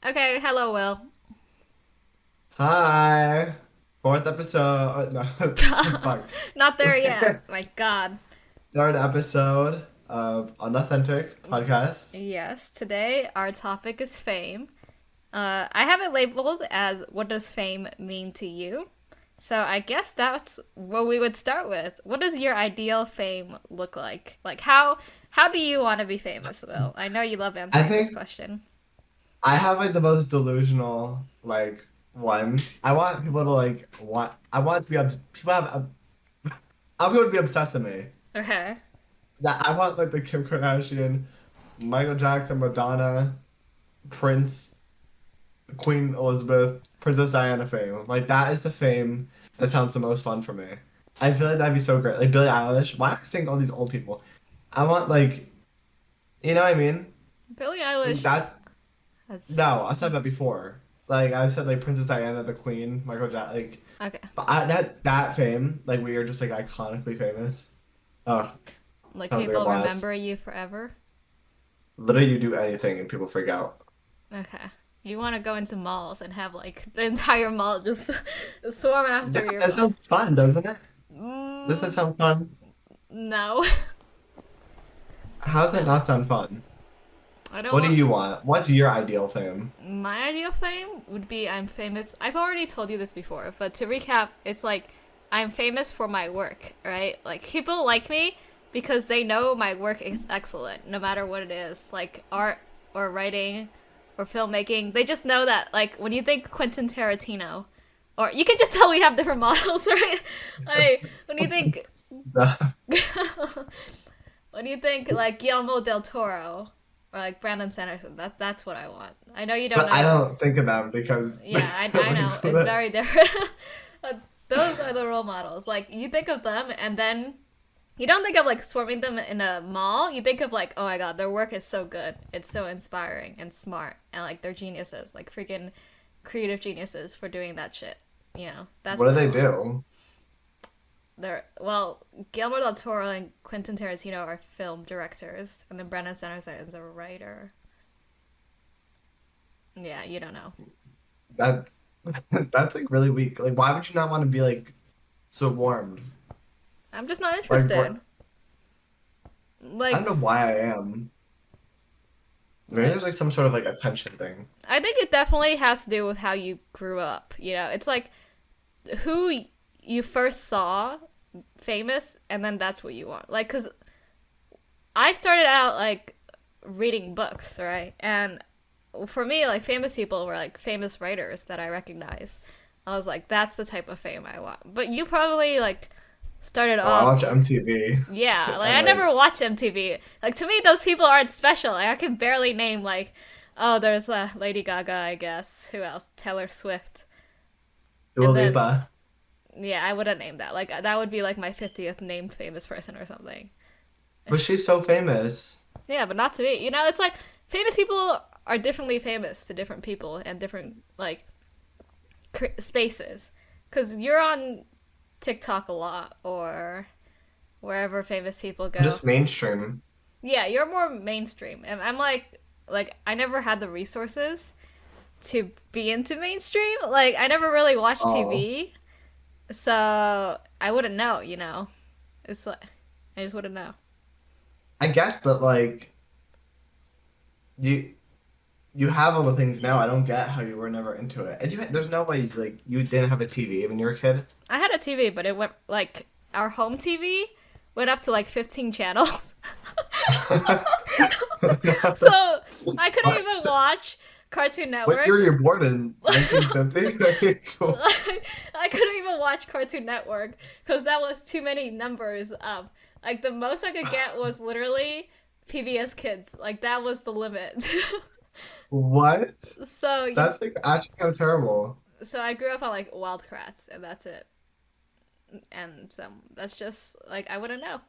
Okay, hello, Will. Hi. Fourth episode. No, fuck. Not there yet. My God. Third episode of Unauthentic podcast. Yes, today our topic is fame. I have it labeled as what does fame mean to you? So I guess that's what we would start with. What does your ideal fame look like? Like how do you want to be famous, Will? I know you love I answering this think question. I have like the most delusional one. I want people to want. I want to be people have. I want people to be obsessed with me. Okay. That I want like the Kim Kardashian, Michael Jackson, Madonna, Prince, Queen Elizabeth, Princess Diana fame. Like that is the fame that sounds the most fun for me. I feel like that'd be so great. Like Billie Eilish. Why am I saying all these old people? I want you know what I mean? Billie Like Eilish. that's That's no, I said that before. Like I said, like Princess Diana, the Queen, Michael Jackson. okay. But that fame, like we are just like iconically famous. Oh, Like sounds like a people blast. remember you forever. Literally, you do anything and people freak out. Okay. You want to go into malls and have like the entire mall just swarm Yeah, after your that mall. sounds fun, doesn't it? Does that Mm, sound fun? no. How does that No. not sound fun? I don't What do want. you want? What's your ideal fame? My ideal fame would be I'm famous. I've already told you this before, but to recap, it's like I'm famous for my work, right? Like people like me because they know my work is excellent, no matter what it is, like art or writing or filmmaking. They just know that, like, when you think Quentin Tarantino, or you can just tell we have different models, right? Like, when you think, when you think like Guillermo del Toro or like Brandon Sanderson, that's what I want. I know you don't But I know. don't think of them because Yeah, I know it's very different. But those are the role models. Like you think of them, and then you don't think of like swarming them in a mall. You think of like, oh my god, their work is so good. It's so inspiring and smart, and like they're geniuses, like freaking creative geniuses for doing that shit. That's what what do I they want. do? They're well, Guillermo del Toro and Quentin Tarantino are film directors, and then Brandon Sanderson is a writer. Yeah, you don't know. That's that's like really weak. Like, why would you not want to be like so warmed? I'm just not Like, what? interested. I Like, don't know why I am. Maybe like there's like some sort of like attention thing. I think it definitely has to do with how you grew up. It's like who you first saw famous, and then that's what you want. Like, cause I started out like reading books, right? And for me, like famous people were like famous writers that I recognize. I was like, that's the type of fame I want. But you probably like started Oh, I off. watch MTV Yeah, like and I never like watched MTV. Like to me, those people aren't special. Like I can barely name like, oh, there's Lady Gaga, I guess. Who else? Taylor Swift. Dua And then Lipa. yeah, I wouldn't name that. Like that would be like my 50th named famous person or something. But she's so famous. Yeah, but not to me. It's like famous people are differently famous to different people and different like spaces. Cuz you're on TikTok a lot or wherever famous people go. Just mainstream. Yeah, you're more mainstream. And I'm like I never had the resources to be into mainstream. Like I never really watched Oh, TV. So I wouldn't know. It's like I just wouldn't know. I guess, but like you you have all the things now. I don't get how you were never into it. And there's no way you didn't have a TV when you were a kid. I had a TV, but it went like our home TV went up to like 15 channels. So I couldn't What? even watch Cartoon What year Network. were you born in? 1950? Cool. I couldn't even watch Cartoon Network because that was too many numbers up. Like the most I could get was literally PBS Kids. Like that was the limit. What? so you That's like actually kind of terrible. so I grew up on like Wild Kratts and that's it. And so that's just like I wouldn't know.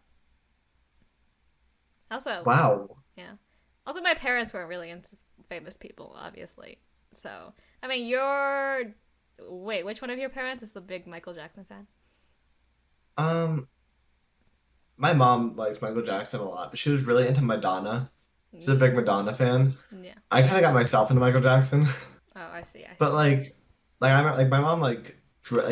Also, Wow. yeah. Also, my parents weren't really into famous people, obviously. So, I mean, you're. Wait, which one of your parents is the big Michael Jackson fan? Um, my mom likes Michael Jackson a lot, but she was really into Madonna. She's a big Madonna fan. Yeah. I kind of got myself into Michael Jackson, Oh, I see. I but see. like my mom like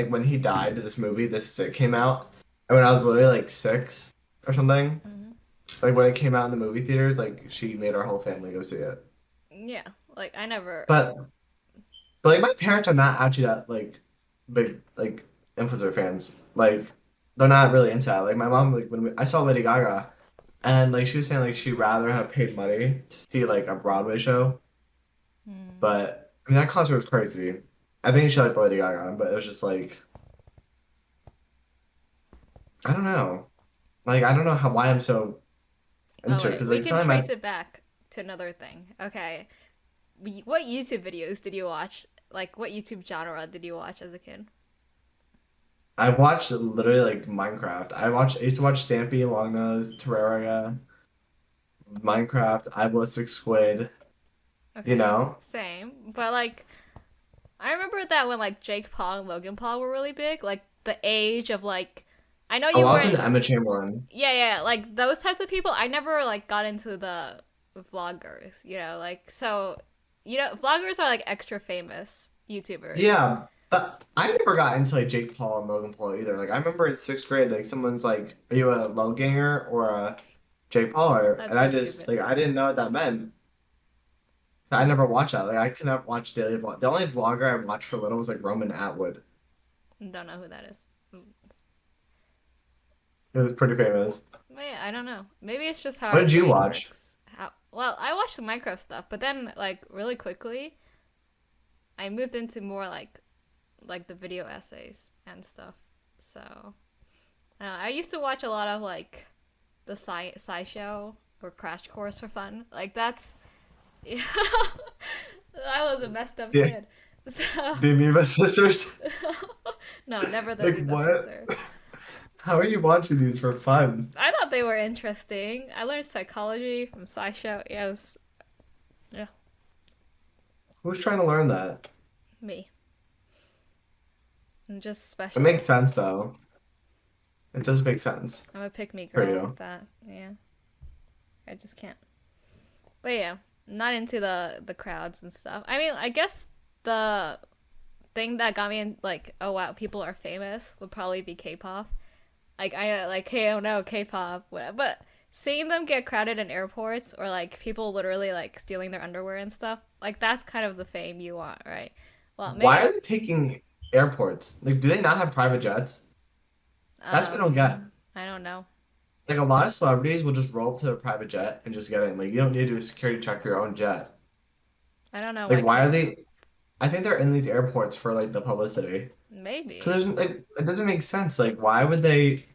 when he died, this movie, This Sick came out, and when I was literally like 6 or something, Hmm. like when it came out in the movie theaters, like she made our whole family go see it. Yeah. Like I never. But but like my parents are not actually that like big like influencer fans. Like they're not really into that. Like my mom, like I saw Lady Gaga, and like she was saying like she'd rather have paid money to see like a Broadway show. Hmm. But I mean that concert was crazy. I think she liked Lady Gaga, but it was just like I don't know. Like I don't know how why I'm so Oh into it wait, because we like it's can not my trace it back to another thing. Okay. What YouTube videos did you watch? Like, what YouTube genre did you watch as a kid? I watched literally like Minecraft. I used to watch Stampy, Longnose, Terraria, Minecraft, I Ballistic Squid, you Okay, know? same. But like, I remember that when like Jake Paul and Logan Paul were really big. Like the age of like, I know Oh, you I was weren't. in Emma Chamberlain. Yeah, yeah, like those types of people. I never like got into the vloggers. Like so. Vloggers are like extra famous YouTubers. Yeah, but I never got into like Jake Paul and Logan Paul either. Like I remember in 6th grade, like someone's like, "Are you a Ganger or a Jake Pauler?" That's And I so just stupid. like I didn't know what that meant. I never watched that. Like I could not watch daily vlog. The only vlogger I watched for little was like Roman Atwood. Don't know who that is. It was pretty famous. But yeah, I don't know. Maybe it's just how What our did you brain watch? works. Well, I watched the Minecraft stuff, but then like really quickly, I moved into more like the video essays and stuff. So I used to watch a lot of like the sci show or Crash Course for fun. Like that's yeah, I was a messed up Yeah, kid. So the Amoeba Sisters. no, never the Like Amoeba what? Sister. How are you watching these for fun? I thought they were interesting. I learned psychology from SciShow. Yeah, it was yeah Who's trying to learn that? me. I'm just It makes special. sense though. It does make sense I'm a pick me for girl you. with that. Yeah, I just can't. But yeah, not into the crowds and stuff. I mean, I guess the thing that got me in like, oh wow, people are famous would probably be K-pop. Like I like, hey, oh no, K-pop, whatever. But seeing them get crowded in airports or like people literally like stealing their underwear and stuff, like that's kind of the fame you want, right? Well, Why maybe are they taking airports? Like, do they not have private jets? That's what I don't um get. I don't know. Like, a lot of celebrities will just roll up to a private jet and just get in. Like, you don't need to do a security check for your own jet. I don't know Like, why why are K they? I think they're in these airports for like the publicity. maybe. Because there's like, it doesn't make sense. Like, why would they?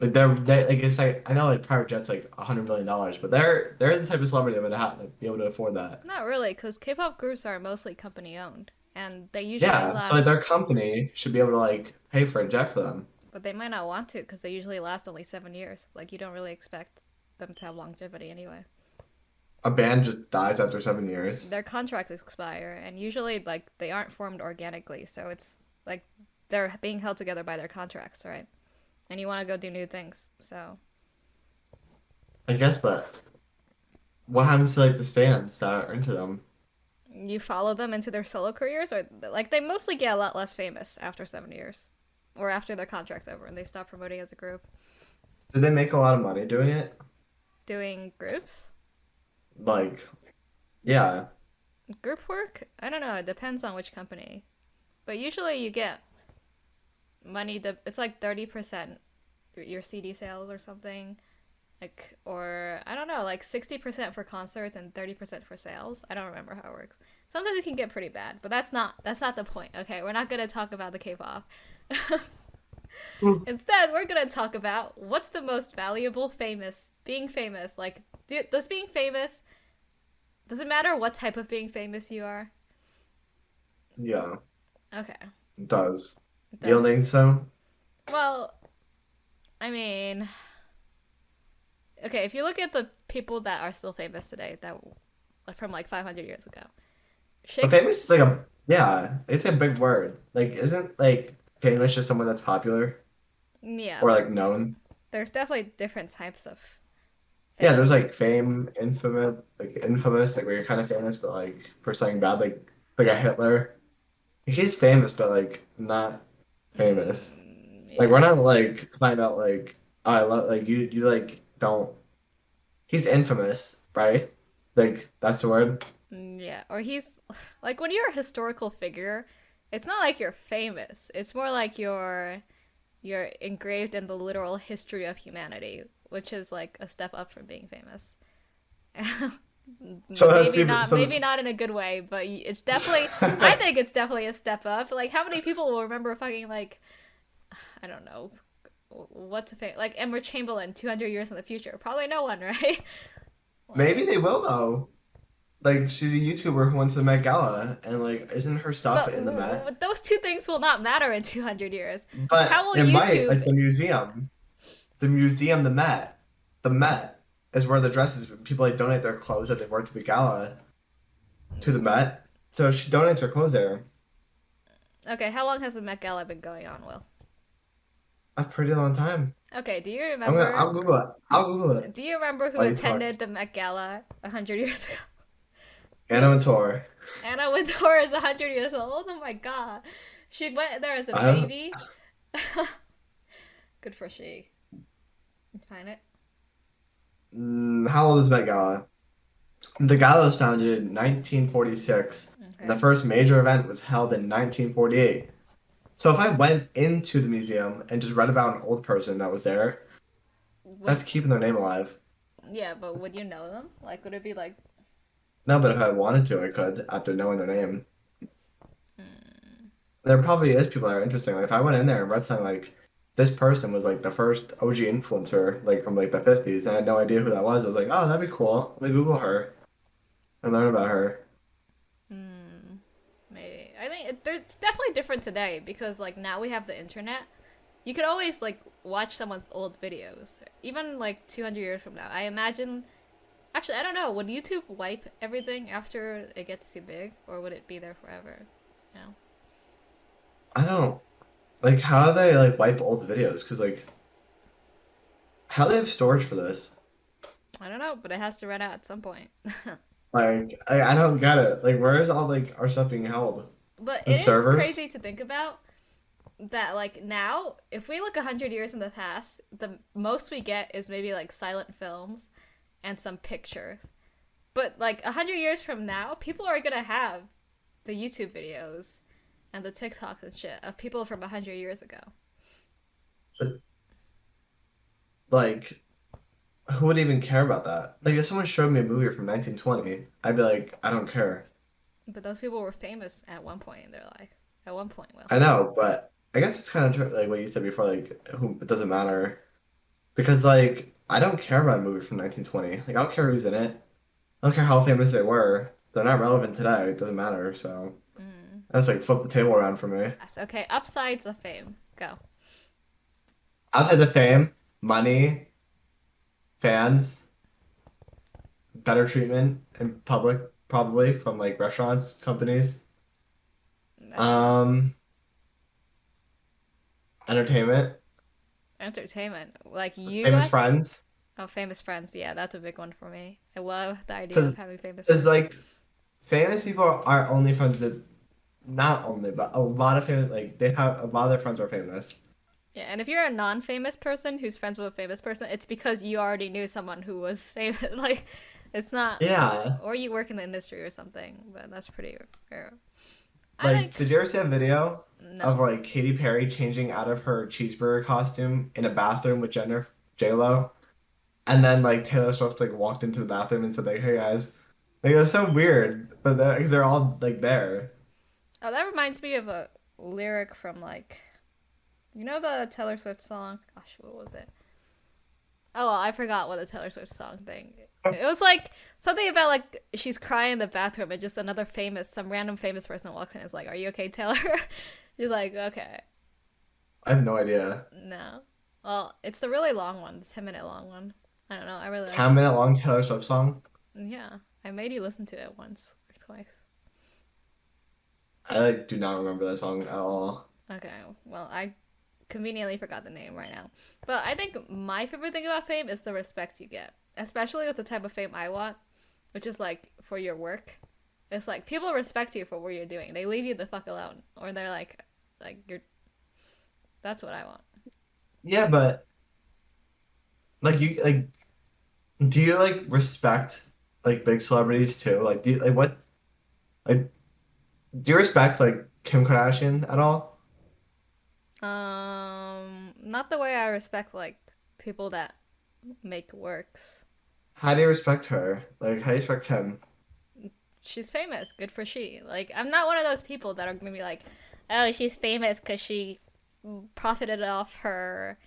Like, they like it's like I know like private jets like $100 million, but they're the type of celebrity that would have like, be able to afford that. Not really, because K-pop groups are mostly company owned, and they usually Yeah, so like last. their company should be able to like pay for a jet for them. But they might not want to, because they usually last only 7 years. Like you don't really expect them to have longevity anyway. A band just dies after 7 years. Their contracts expire, and usually like they aren't formed organically, so it's like they're being held together by their contracts, right? And you want to go do new things, so I guess, but what happens to like the stands that are into them? you follow them into their solo careers, or like they mostly get a lot less famous after 7 years, or after their contract's over and they stop promoting as a group. Do they make a lot of money doing it? Doing groups, Like, yeah. group work. I don't know. It depends on which company, but usually you get money. It's like 30% your CD sales or something. Like, or I don't know, like 60% for concerts and 30% for sales. I don't remember how it works. Sometimes it can get pretty bad, but that's not the point. Okay, we're not gonna talk about the K-pop. Hmm. Instead, we're gonna talk about what's the most valuable famous being famous. Like, does being famous, does it matter what type of being famous you are? Yeah, Okay, it does. it You don't does. think so? Well, I mean, okay, if you look at the people that are still famous today, that like from like 500 years ago, But Shakes. famous is like a, yeah, it's a big word. Like, isn't like famous just someone that's popular Yeah, or but like known? there's definitely different types of Yeah, there's Fame. like fame, infamous, like where you're kind of famous, but like for something bad, like a Hitler. He's famous, but like not famous. Like we're Yeah. not like talking about like oh, I love like you like don't. He's infamous, right? Like that's the word. Yeah. Or he's like when you're a historical figure, it's not like you're famous. It's more like you're engraved in the literal history of humanity, which is like a step up from being famous. So that's even so. Maybe not in a good way, but it's definitely I think it's definitely a step up. Like how many people will remember fucking like I don't know what's a like Emma Chamberlain 200 years in the future? Probably no one, right? Maybe Like they will though. Like she's a YouTuber who went to the Met Gala, and like isn't her stuff but in the Met? those two things will not matter in 200 years. How But will it might, YouTube like the Met, the Met is where the dresses people like donate their clothes that they wore to the gala to the Met. So she donates her clothes there Okay, how long has the Met Gala been going on, Will? a pretty long time. Okay, I'll Google it. I'll Google it do you remember who while you talk. attended the Met Gala 100 years ago? Anna Do Wintour. Anna Wintour is 100 years old? Oh my god. She went there as a I haven't. baby. Good for she. Find it. How old is Met Gala? The gala was founded in 1946, and the Okay. first major event was held in 1948. So if I went into the museum and just read about an old person that was there, Would that's keeping their name alive. yeah, but would you know them? Like, would it be like, No, but if I wanted to, I could after knowing their name. hmm, There probably is people that are interesting. Like if I went in there and read something like this person was like the first OG influencer, like from like the 50s, and I had no idea who that was. I was like, oh, that'd be cool. Let me Google her and learn about her. hmm, maybe. I think it's definitely different today because like now we have the internet. You could always like watch someone's old videos, even like 200 years from now. I imagine. Actually, I don't know. Would YouTube wipe everything after it gets too big, or would it be there forever? No, I don't like how do they like wipe old videos? Because like how do they have storage for this? I don't know, but it has to run out at some point. Like I don't get it. Like where is all like our stuff being held? But In it is servers? crazy to think about that like now if we look 100 years in the past the most we get is maybe like silent films and some pictures but like 100 years from now people are gonna have the YouTube videos and the TikToks and shit of people from 100 years ago. But like who would even care about that? Like if someone showed me a movie from 1920, I'd be like, I don't care. But those people were famous at one point in their life. At one point, Will. I know, but I guess it's kind of like what you said before, like who it doesn't matter because like I don't care about a movie from 1920. Like I don't care who's in it. I don't care how famous they were. They're not relevant today. It doesn't matter. So Mm. that's like flip the table around for me. Yes, okay, upsides of fame. Go. Outside of fame, money, fans, better treatment in public, probably from like restaurants, companies, That's true. um, entertainment, Entertainment. Like you famous guys? friends. Oh, famous friends. Yeah, that's a big one for me. I love the idea of Because having famous it's friends. like famous people are only friends that not only, but a lot of famous like they have a lot of their friends are famous. Yeah, and if you're a non-famous person who's friends with a famous person, it's because you already knew someone who was famous. Like, it's not, Yeah. or you work in the industry or something. But that's pretty rare. I Like, think did you ever see a video of no. like Katy Perry changing out of her cheeseburger costume in a bathroom with J-Lo? And then like Taylor Swift like walked into the bathroom and said like, "Hey guys," like it was so weird, but they're all like there. Oh, that reminds me of a lyric from like, you know the Taylor Swift song? Gosh, what was it? Oh, well, I forgot what the Taylor Swift song thing. It was like something about like she's crying in the bathroom and just another famous, some random famous person walks in and is like, "Are you okay, Taylor?" She's like, "Okay, I have no idea. no." Well, it's the really long one, the 10-minute long one. I don't know. I really like 10 it. minute long Taylor Swift song. Yeah, I made you listen to it once or twice. I like do not remember that song at all. Okay, well, I conveniently forgot the name right now. But I think my favorite thing about fame is the respect you get. especially with the type of fame I want, which is like for your work. It's like people respect you for what you're doing. They leave you the fuck alone, or they're like you're. That's what I want. Yeah, but like you like do you like respect like big celebrities too? Like do you like what like do you respect like Kim Kardashian at all? Not the way I respect like people that make works. How do you respect her? Like how do you respect Kim? She's famous. Good for she. Like I'm not one of those people that are gonna be like, oh, she's famous because she profited off her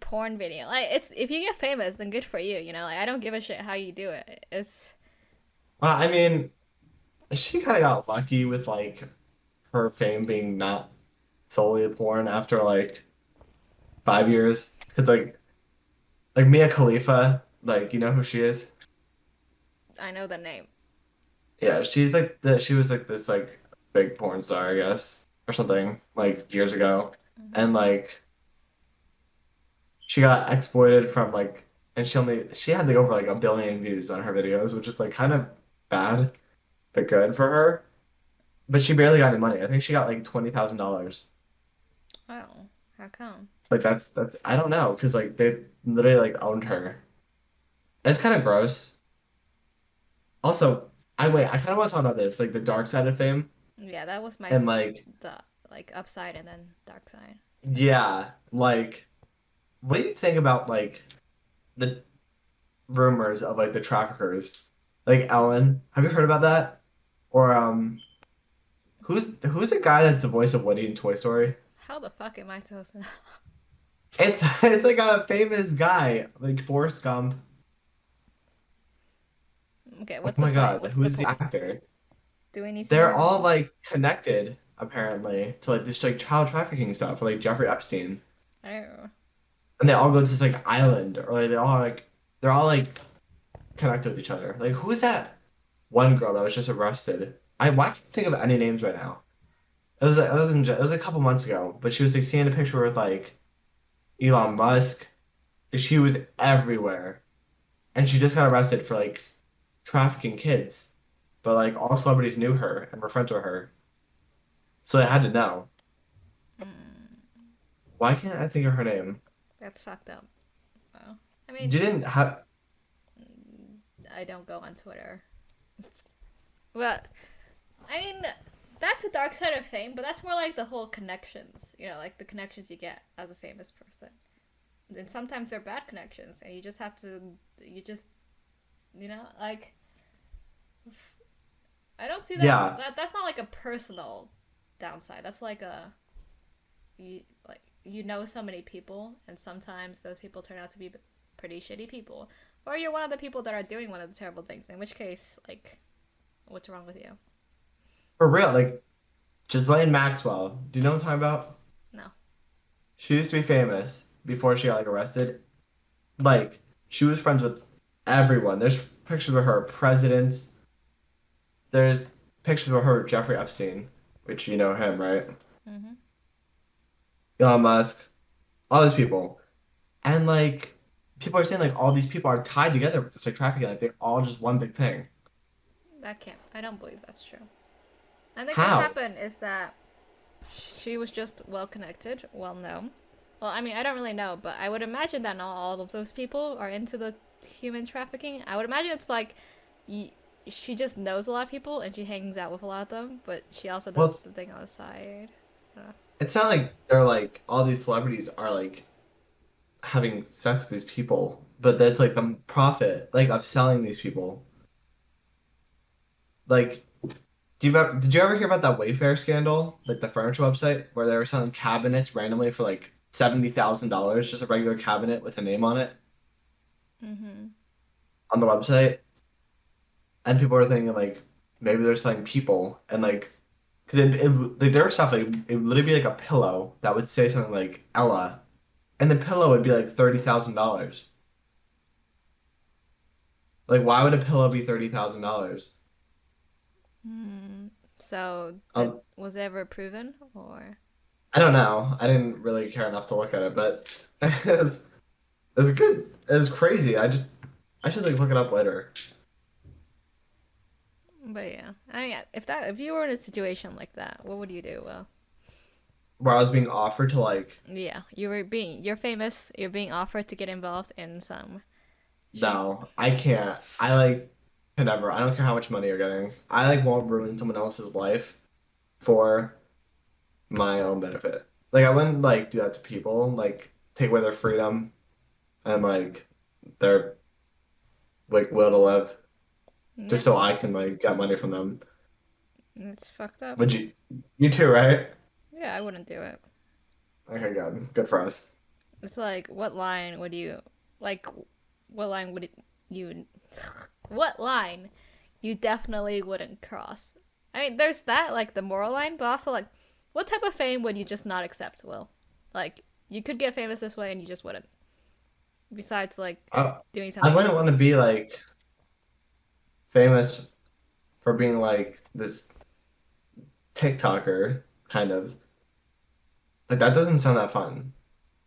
porn video. Like it's if you get famous, then good for you. You know, like I don't give a shit how you do it. It's Well, I mean, she kind of got lucky with like her fame being not solely porn after like 5 years. Cause like Mia Khalifa, like you know who she is? I know the name. Yeah, she was like this like big porn star, I guess, or something like years ago, and like she got exploited from like, and she had like over like 1 billion views on her videos, which is like kind of bad but good for her. But she barely got any money. I think she got like $20,000. Oh, how come? Like that's I don't know because like they literally like owned her. It's kind of gross. Also, I kind of want to talk about this, like the dark side of fame, Yeah, that was and like the like upside and then dark side. yeah, like what do you think about like the rumors of like the traffickers, like Ellen? Have you heard about that? Or who's the guy that's the voice of Woody in Toy Story? How the fuck am I supposed to know? It's like a famous guy, like Forrest Gump. Okay, Oh what's the my point? God, What's the who's the point? actor? Do we need to know They're his all name? like connected apparently to like this like child trafficking stuff, like Jeffrey Epstein, Oh. and they all go to this like island, or like they're all like connected with each other. Like who's that one girl that was just arrested? Why can't I think of any names right now? It was a couple months ago, but she was like seeing a picture with like Elon Musk. She was everywhere, and she just got arrested for like trafficking kids. But like all celebrities knew her and were friends with her, so they had to know. Mm, Why can't I think of her name? that's fucked up. Well, I You mean, didn't have. I don't go on Twitter. Well, I mean, that's a dark side of fame, but that's more like the whole connections. You know, like the connections you get as a famous person. And sometimes they're bad connections, and you just have to, you just, you know, like I don't see that. Yeah. That's not like a personal downside. That's like a you like you know so many people, and sometimes those people turn out to be pretty shitty people, or you're one of the people that are doing one of the terrible things. In which case, like, what's wrong with you? For real, like Ghislaine Maxwell. Do you know what I'm talking about? No. She used to be famous before she got like arrested. Like she was friends with everyone. There's pictures of her presidents. There's pictures of her with Jeffrey Epstein, which you know him, right? Mm-hmm. Elon Musk, all these people. And like people are saying like all these people are tied together with this like trafficking, like they're all just one big thing. That can't. I don't believe that's true. I think what How? happened is that she was just well connected, well known. Well, I mean, I don't really know, but I would imagine that not all of those people are into the human trafficking. I would imagine it's like y- she just knows a lot of people and she hangs out with a lot of them, but she also Well, does the thing on the side. Uh, it's not like they're like all these celebrities are like having sex with these people, but that's like the profit like of selling these people. Like, did you ever hear about that Wayfair scandal, like the furniture website where they were selling cabinets randomly for like $70,000, just a regular cabinet with a name on it mm-hmm. on the website, and people were thinking like maybe they're selling people, and like because like there was stuff like it would literally be like a pillow that would say something like Ella, and the pillow would be like $30,000. Like, why would a pillow be $30,000? Mm. So, did Um, was it ever proven or? I don't know. I didn't really care enough to look at it, but it was good. It was crazy. I just I should like look it up later. But yeah, I mean, if you were in a situation like that, what would you do? Well, Where I was being offered to like, yeah, you're famous. You're being offered to get involved in some shit. no, I can't. I like can never. I don't care how much money you're getting. I like won't ruin someone else's life for my own benefit. Like I wouldn't like do that to people. Like take away their freedom and like their like will to live Yeah, just so I can like get money from them. it's fucked up. Would you? You too, right? Yeah, I wouldn't do it. Okay, good. Good for us. It's like, what line would you like? What line would you? What line you definitely wouldn't cross? I mean, there's that like the moral line, but also like, what type of fame would you just not accept? Will like you could get famous this way and you just wouldn't. Besides like I, doing I something wouldn't want to illegal. be like famous for being like this TikToker kind of. Like that doesn't sound that fun.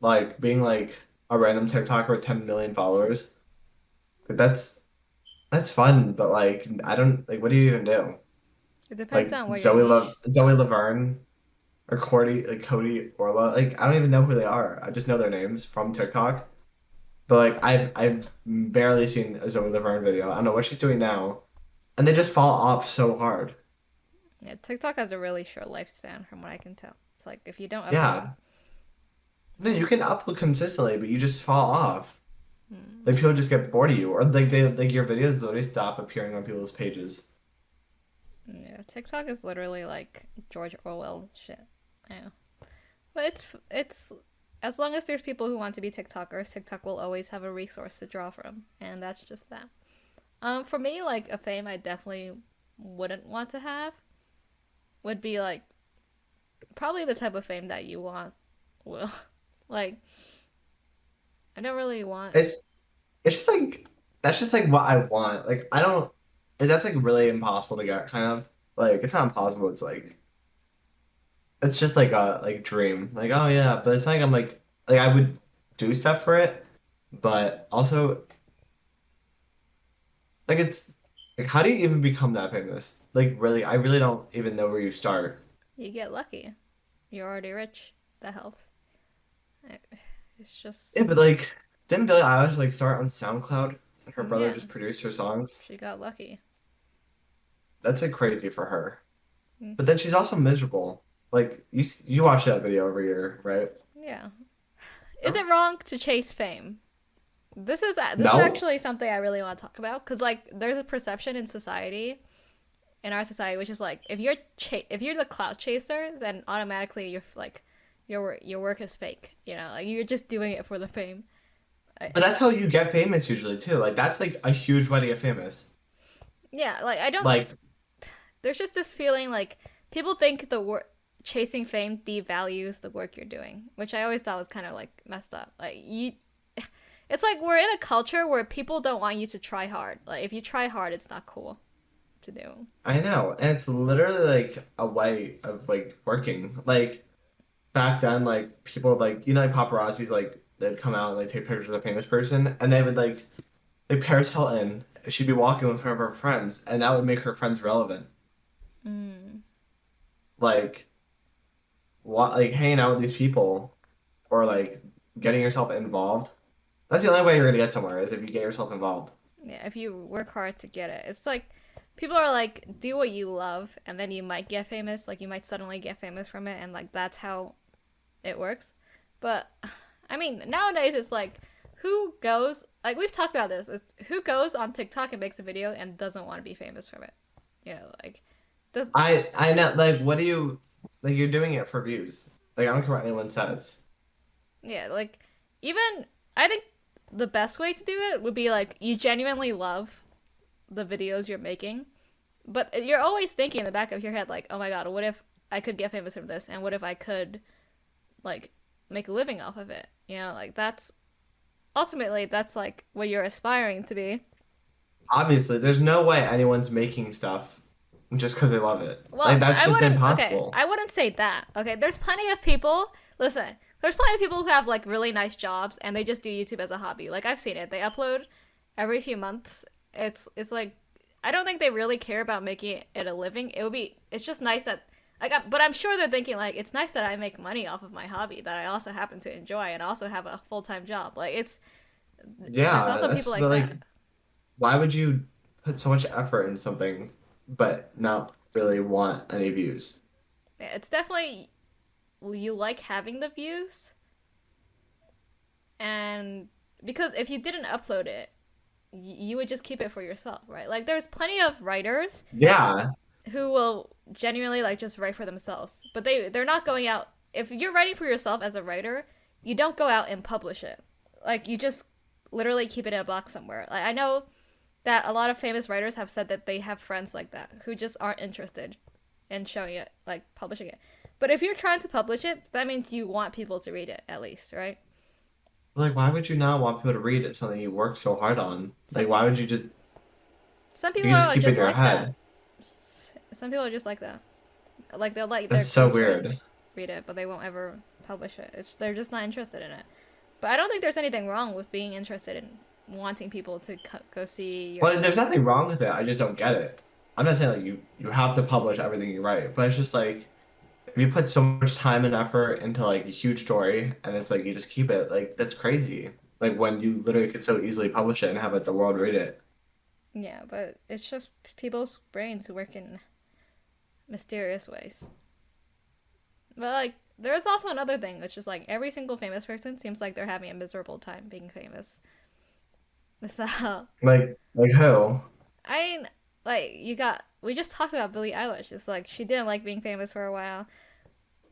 Like being like a random TikToker with 10 million followers. Like that's fun, but like I don't like what do you even do? It depends Like on what your niche. Zoe Laverne or Cody Orla. Like I don't even know who they are. I just know their names from TikTok. But like I've barely seen a Zoe Laverne video. I don't know what she's doing now. And they just fall off so hard. Yeah, TikTok has a really short lifespan, from what I can tell. It's like if you don't upload, Yeah. No, you can upload consistently, but you just fall off. hmm, Like people just get bored of you, or like they like your videos literally stop appearing on people's pages. yeah, TikTok is literally like George Orwell shit. Yeah, but it's as long as there's people who want to be TikTokers, TikTok will always have a resource to draw from, and that's just that. For me, like a fame I definitely wouldn't want to have would be like probably the type of fame that you want. Will like I don't really want. It's it's just like that's just like what I want. Like I don't. That's like really impossible to get. Kind of like it's not impossible. It's just like a like dream. Like oh yeah, but it's not like I'm like I would do stuff for it, but also like it's like how do you even become that famous? Like really, I really don't even know where you start. You get lucky. You're already rich. That helps. It's just Yeah, but like didn't Billie Eilish like start on SoundCloud and her brother yeah, just produced her songs? she got lucky. That's like crazy for her. Mm, But then she's also miserable. Like you watch that video every year, right? yeah. Is it wrong to chase fame? This is No, actually something I really want to talk about because like there's a perception in our society, which is like if you're the clout chaser, then automatically you're like your work is fake. You know, like you're just doing it for the fame. but It's that's how you get famous usually too. Like that's like a huge way to get famous. yeah, like I don't. Like, There's just this feeling like people think the work chasing fame devalues the work you're doing, which I always thought was kind of like messed up. Like you, it's like we're in a culture where people don't want you to try hard. Like if you try hard, it's not cool to do. I know, and it's literally like a way of like working. Like back then, like people like like paparazzis like they'd come out and like take pictures of a famous person, and they would like Paris Hilton. She'd be walking with one of her friends, and that would make her friends relevant. Mm. Like what like hanging out with these people or like getting yourself involved. That's the only way you're gonna get somewhere is if you get yourself involved. Yeah, if you work hard to get it, it's like people are like, do what you love, and then you might get famous. Like you might suddenly get famous from it, and like that's how it works. But I mean, nowadays it's like, who goes like we've talked about this? It's, who goes on TikTok and makes a video and doesn't want to be famous from it? You know, like does I know like what do you like you're doing it for views. Like I don't care what anyone says. yeah, like even I think the best way to do it would be like you genuinely love the videos you're making, but you're always thinking in the back of your head like, oh my god, what if I could get famous from this, and what if I could like make a living off of it? You know, like that's ultimately that's like what you're aspiring to be. Obviously, there's no way anyone's making stuff just because they love it. Like Well, that's I just wouldn't. Okay, impossible. I wouldn't say that. Okay, there's plenty of people. Listen, there's plenty of people who have like really nice jobs and they just do YouTube as a hobby. Like I've seen it. They upload. every few months. It's like I don't think they really care about making it a living. It would be it's just nice that like but I'm sure they're thinking like it's nice that I make money off of my hobby that I also happen to enjoy and also have a full-time job. Like there's Yeah, also that's people but like like that. why would you put so much effort in something but not really want any views? Yeah, it's definitely you like having the views and because if you didn't upload it, you would just keep it for yourself, right? Like there's plenty of writers Yeah. who will genuinely like just write for themselves, but they're not going out. If you're writing for yourself as a writer, you don't go out and publish it. Like you just literally keep it in a box somewhere. Like I know that a lot of famous writers have said that they have friends like that who just aren't interested in showing it, like publishing it. But if you're trying to publish it, that means you want people to read it at least, right? Like why would you not want people to read it, something you work so hard on? Some Like why would you just some you people can just are keep it in just your like that. head? Some people are just like that. Like they'll let their That's so close weird. friends read it, but they won't ever publish it. They're just not interested in it. But I don't think there's anything wrong with being interested in wanting people to go see your Well, there's stuff. nothing wrong with it. I just don't get it. I'm not saying like you have to publish everything you write, but it's just like if you put so much time and effort into like a huge story and it's like you just keep it, like that's crazy. Like when you literally could so easily publish it and have it the world read it. Yeah, but it's just people's brains work in mysterious ways. But like, there's also another thing. It's just like every single famous person seems like they're having a miserable time being famous. So Like who? I mean, like you got we just talked about Billie Eilish. It's like she didn't like being famous for a while,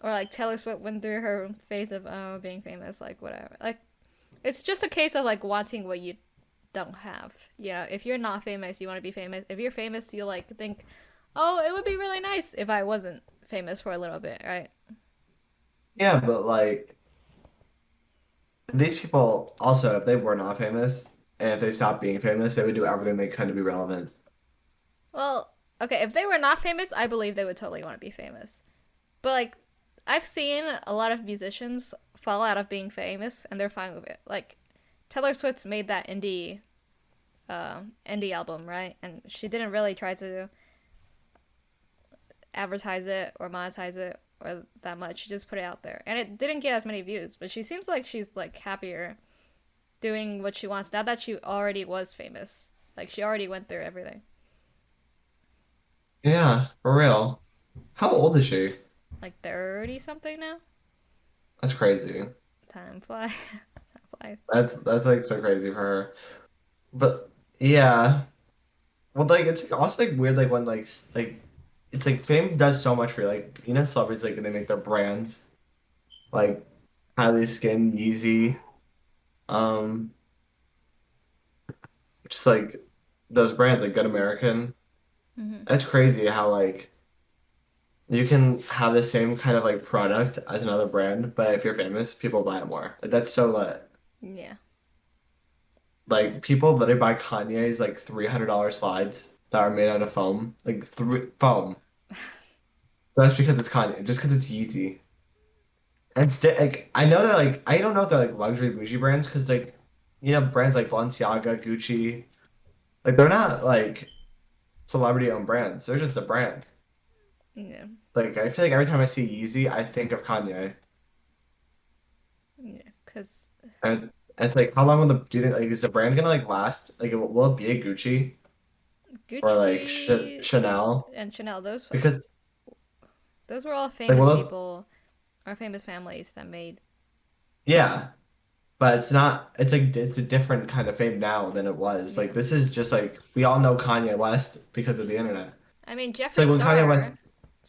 or like Taylor Swift went through her phase of being famous, like whatever. Like it's just a case of like wanting what you don't have. Yeah, if you're not famous, you want to be famous. If you're famous, you like think, oh, it would be really nice if I wasn't famous for a little bit, right? Yeah, but like these people also, if they were not famous and if they stopped being famous, they would do everything they could to be relevant. Well, okay, if they were not famous, I believe they would totally want to be famous. But like, I've seen a lot of musicians fall out of being famous, and they're fine with it. Like, Taylor Swift made that indie album, right? And she didn't really try to advertise it or monetize it or that much. She just put it out there, and it didn't get as many views. But she seems like she's like happier doing what she wants now that she already was famous. Like she already went through everything. Yeah, for real. How old is she? Like 30 something now. That's crazy. Time flies. Time flies. That's like so crazy for her. But yeah, well, like it's like, also like weird like when like it's like fame does so much for you. Like you know celebrities like they make their brands like highly skinned, Yeezy, um, just like those brands like Good American. Mm-hmm. That's crazy how like you can have the same kind of like product as another brand, but if you're famous, people buy it more. Like, that's so lit. Yeah. Like people literally buy Kanye's like $300 slides that are made out of foam, like three foam. That's because it's Kanye, just because it's Yeezy. And like I know they're like I don't know if they're like luxury bougie brands because like brands like Balenciaga, Gucci, like they're not like celebrity owned brands. They're just a brand. Yeah. Like I feel like every time I see Yeezy, I think of Kanye. Yeah. Because And it's like how long will the do you think like is the brand gonna like last? Like will it be a Gucci or like Gucci Chanel? and Chanel, Because those were all like will famous those people or famous families that made. yeah, but it's not. It's like it's a different kind of fame now than it was. Yeah. Like this is just like we all know Kanye West because of the internet. I mean, So like when Kanye West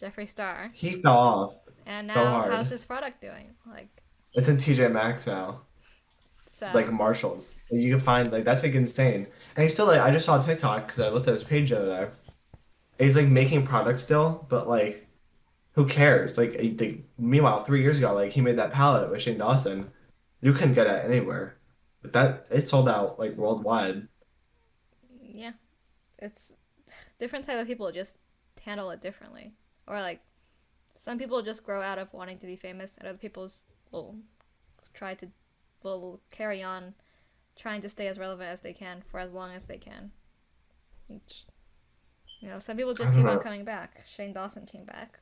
Jeffree Star, he fell off and so now how's hard. his product doing? Like, It's in TJ Maxx now, like so Marshalls. Like, you can find like that's like insane. And he's still like I just saw TikTok because I looked at his page the other day. He's like making products still, but like who cares? Meanwhile, 3 years ago, like he made that palette with Shane Dawson. You couldn't get it anywhere. But that it sold out like worldwide. yeah, it's different type of people just handle it differently, or like some people just grow out of wanting to be famous, and other people will try to will carry on trying to stay as relevant as they can for as long as they can. Each, some people I just don't keep on know. coming back. Shane Dawson came back.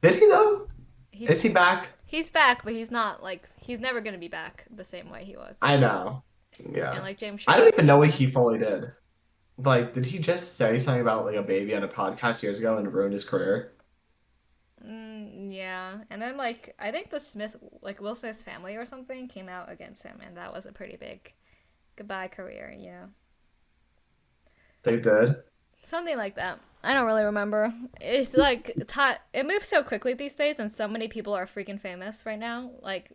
Did he though? He Is he back? he's back, but he's not like he's never gonna be back the same way he was. I know. And Yeah. like James I don't Charles even know came what he back. fully did. Like, did he just say something about like a baby on a podcast years ago and ruined his career? Yeah, and then like I think the Smith, like Will Smith's family or something, came out against him, and that was a pretty big goodbye career. Yeah, They did. something like that. I don't really remember. It's like it moves so quickly these days, and so many people are freaking famous right now. Like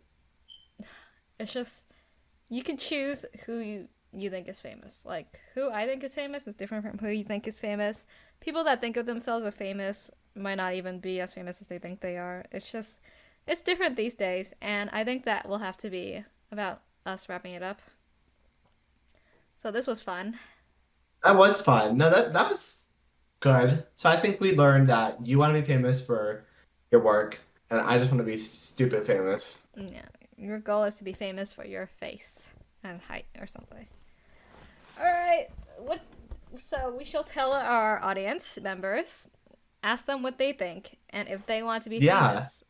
it's just you can choose who you think is famous. Like who I think is famous is different from who you think is famous. People that think of themselves as famous might not even be as famous as they think they are. It's different these days, and I think that will have to be about us wrapping it up. So this was fun. That was fun. No, that was good. So I think we learned that you want to be famous for your work, and I just want to be stupid famous. Yeah, your goal is to be famous for your face and height or something. All right. What? So we shall tell our audience members, ask them what they think, and if they want to be Yeah. famous.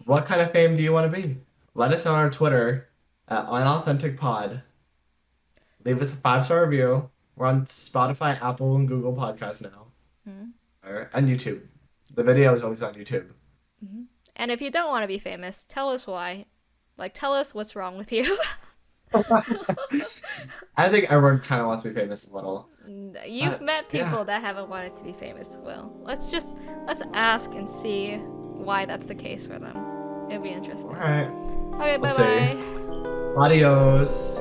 What kind of fame do you want to be? Let us know on our Twitter at Unauthentic Pod. Leave us a 5-star review. We're on Spotify, Apple, and Google Podcasts now. Hmm. And YouTube. The video is always on YouTube. And if you don't want to be famous, tell us why. Like, tell us what's wrong with you. I think everyone kind of wants to be famous a little. You've met people Yeah. that haven't wanted to be famous. Well, let's ask and see why that's the case for them. It'd be interesting. All right. Okay, We'll bye see. bye. Adios.